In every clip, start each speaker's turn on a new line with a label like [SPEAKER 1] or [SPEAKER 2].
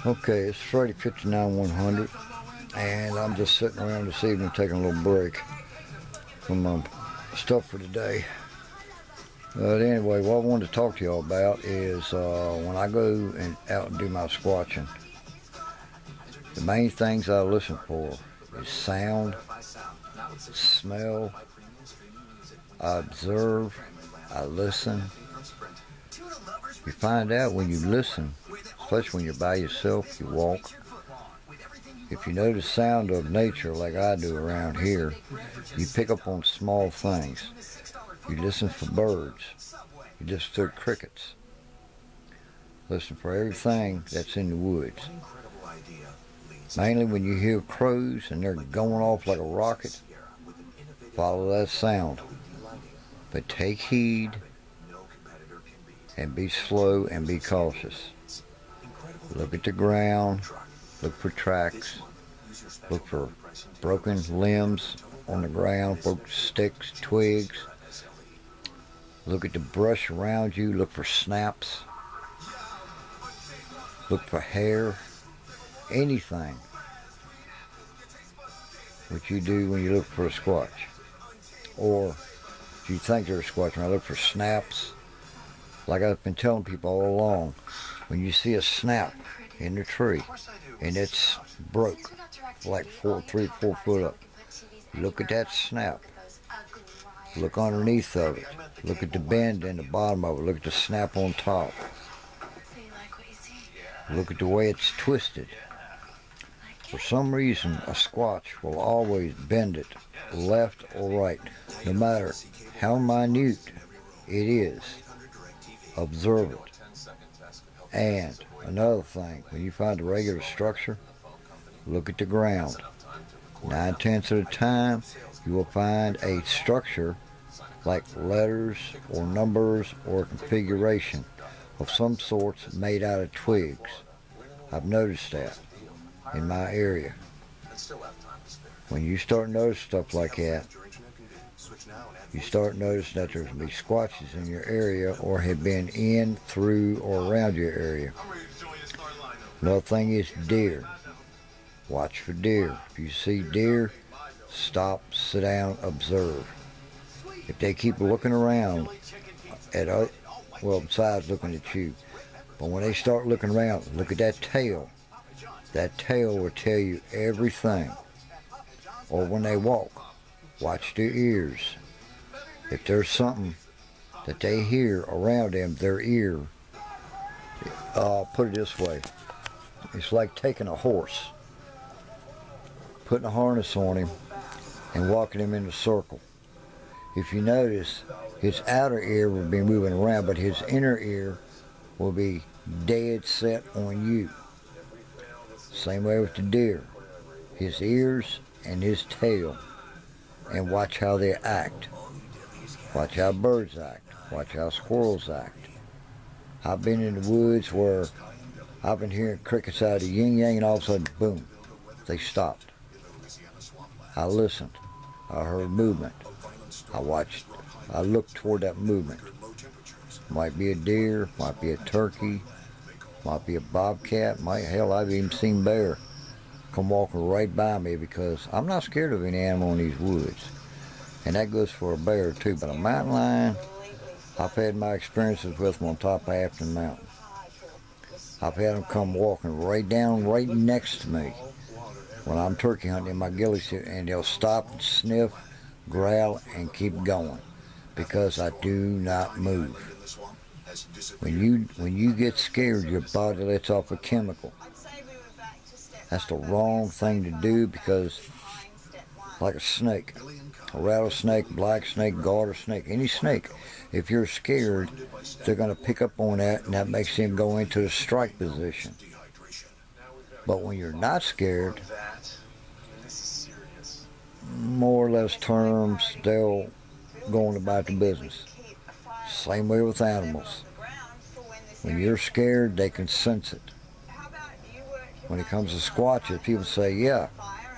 [SPEAKER 1] Okay, it's Friday 59-100, and I'm just sitting around this evening taking a little break from my stuff for today. But anyway, what I wanted to talk to y'all about is when I go out and do my squatching, the main things I listen for is sound, smell, I observe, I listen. You find out when you listen, especially when you're by yourself, you walk. If you know the sound of nature like I do around here, you pick up on small things. You listen for birds. You listen for crickets. Listen for everything that's in the woods. Mainly when you hear crows and they're going off like a rocket, follow that sound. But take heed and be slow and be cautious. Look at the ground, look for tracks, look for broken limbs on the ground, broken sticks, twigs. Look at the brush around you, look for snaps, look for hair, anything. What you do when you look for a squatch. Or if you think you're a squatch, I look for snaps. Like I've been telling people all along, when you see a snap in the tree and it's broke, like 3 or 4 foot up, look at that snap. Look underneath of it. Look at the bend in the bottom of it. Look at the snap on top. Look at the way it's twisted. For some reason, a squatch will always bend it left or right, no matter how minute it is. Observe it. And another thing, when you find a regular structure, look at the ground. 9/10 of the time, you will find a structure like letters or numbers or configuration of some sorts made out of twigs. I've noticed that in my area. When you start noticing stuff like that, you start noticing that there's going to be squatches in your area or have been in, through, or around your area. Another thing is deer. Watch for deer. If you see deer, stop, sit down, observe. If they keep looking around besides looking at you, but when they start looking around, look at that tail. That tail will tell you everything. Or when they walk, watch their ears. If there's something that they hear around them, their ear, put it this way, it's like taking a horse, putting a harness on him, and walking him in a circle. If you notice, his outer ear will be moving around, but his inner ear will be dead set on you. Same way with the deer. His ears and his tail. And watch how they act. Watch how birds act. Watch how squirrels act. I've been in the woods where I've been hearing crickets out of the yin-yang, and all of a sudden, boom, they stopped. I listened. I heard movement. I watched. I looked toward that movement. Might be a deer, might be a turkey, might be a bobcat, hell, I've even seen bear come walking right by me, because I'm not scared of any animal in these woods. And that goes for a bear too, but a mountain lion, I've had my experiences with them on top of Afton Mountain. I've had them come walking right next to me when I'm turkey hunting in my ghillie suit, and they'll stop and sniff, growl, and keep going, because I do not move. When you get scared, your body lets off a chemical. That's the wrong thing to do, because like a snake, a rattlesnake, black snake, garter snake, any snake, if you're scared, they're going to pick up on that, and that makes them go into the strike position. But when you're not scared, more or less terms, they'll go on about the business. Same way with animals. When you're scared, they can sense it. When it comes to squatches, people say, yeah,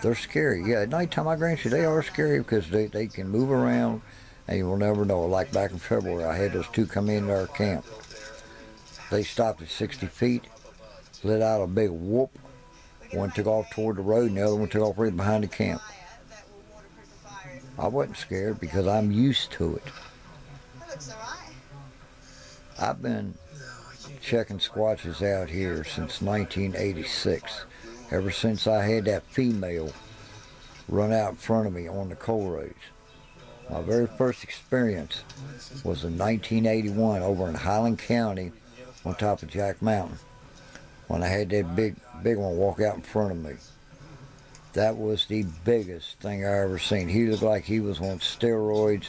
[SPEAKER 1] they're scary. Yeah, at nighttime, I grant you, they are scary, because they can move around, and you will never know. Like back in February, I had those two come into our camp. They stopped at 60 feet. let out a big whoop. One took off toward the road and the other one took off right behind the camp. I wasn't scared because I'm used to it. I've been checking squatches out here since 1986. Ever since I had that female run out in front of me on the coal roads. My very first experience was in 1981 over in Highland County on top of Jack Mountain when I had that big one walk out in front of me. That was the biggest thing I ever seen. He looked like he was on steroids.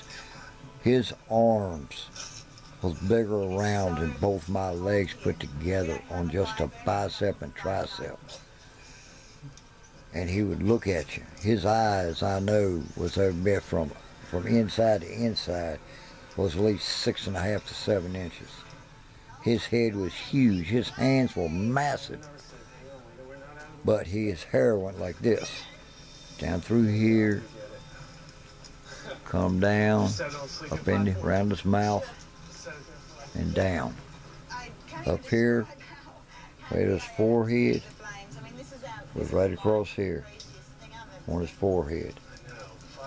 [SPEAKER 1] His arms was bigger around than both my legs put together on just a bicep and tricep. And he would look at you. His eyes, I know, was every bit from inside to inside, was at least 6.5 to 7 inches. His head was huge. His hands were massive. But his hair went like this. Down through here, come down, up in around his mouth, and down. Up here, right at his forehead, was right across here, on his forehead.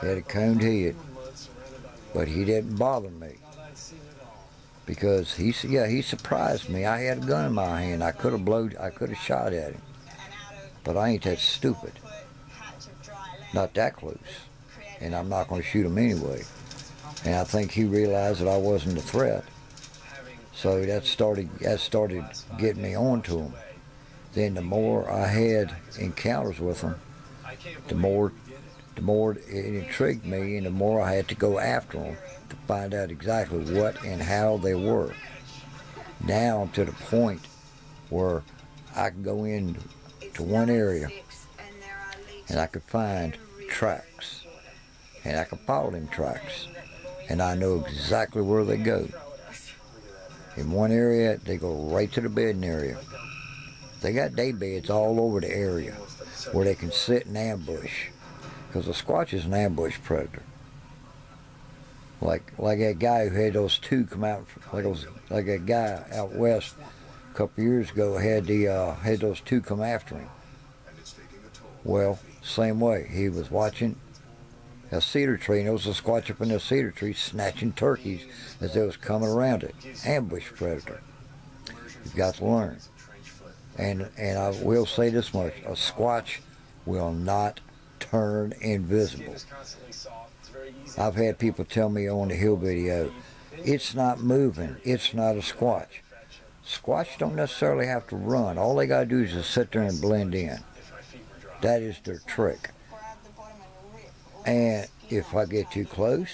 [SPEAKER 1] He had a coned head, but he didn't bother me. Because he surprised me. I had a gun in my hand. I could have shot at him. But I ain't that stupid. Not that close. And I'm not going to shoot him anyway. And I think he realized that I wasn't a threat. So that started getting me onto him. Then the more I had encounters with him, the more it intrigued me, and the more I had to go after them to find out exactly what and how they were. Now I'm to the point where I can go into one area and I could find tracks, and I can follow them tracks, and I know exactly where they go. In one area, they go right to the bedding area. They got day beds all over the area where they can sit and ambush, because the Squatch is an ambush predator. Like that guy who had those two come out, like that guy out west a couple years ago had those two come after him. Well, same way. He was watching a cedar tree, and there was a Squatch up in the cedar tree snatching turkeys as they was coming around it. Ambush predator. You've got to learn. And I will say this much: a Squatch will not turn invisible. I've had people tell me on the hill video, it's not moving, it's not a Squatch. Squatch don't necessarily have to run. All they got to do is just sit there and blend in. That is their trick. And if I get too close,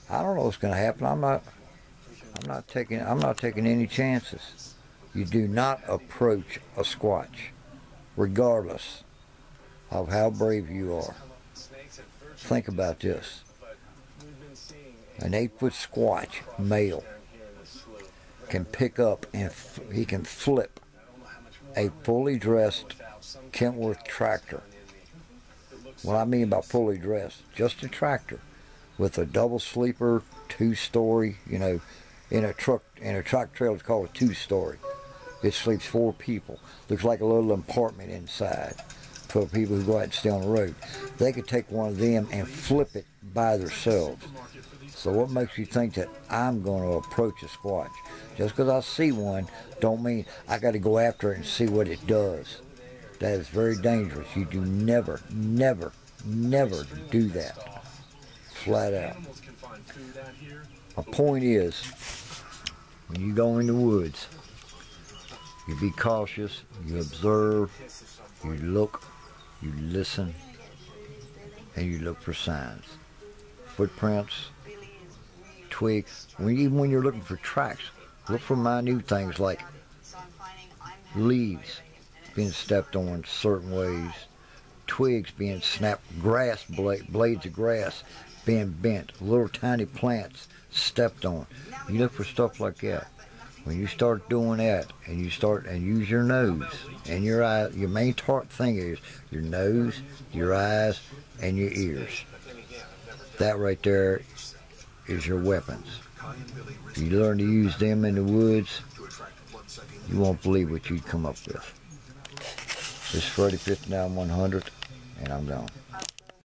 [SPEAKER 1] I don't know what's going to happen. I'm not taking any chances. You do not approach a Squatch, regardless of how brave you are. Think about this. An 8-foot Squatch, male, can pick up and he can flip a fully dressed Kentworth tractor. What I mean by fully dressed, just a tractor with a double sleeper, 2-story, you know, in a truck trailer it's called a 2-story. It sleeps 4 people. Looks like a little apartment inside for people who go out and stay on the road. They could take one of them and flip it by themselves. So what makes you think that I'm going to approach a Squatch? Just because I see one don't mean I got to go after it and see what it does. That is very dangerous. You do never, never, never do that. Flat out. My point is, when you go in the woods, you be cautious, you observe, you look, you listen, and you look for signs. Footprints, twigs. Even when you're looking for tracks, look for minute things like leaves being stepped on certain ways, twigs being snapped, grass blades of grass being bent, little tiny plants stepped on. You look for stuff like that. When you start doing that, and you start and use your nose and your eye, your main thing is your nose, your eyes, and your ears. That right there is your weapons. If you learn to use them in the woods, You won't believe what you'd come up with. This is Freddie 59-100, and I'm gone.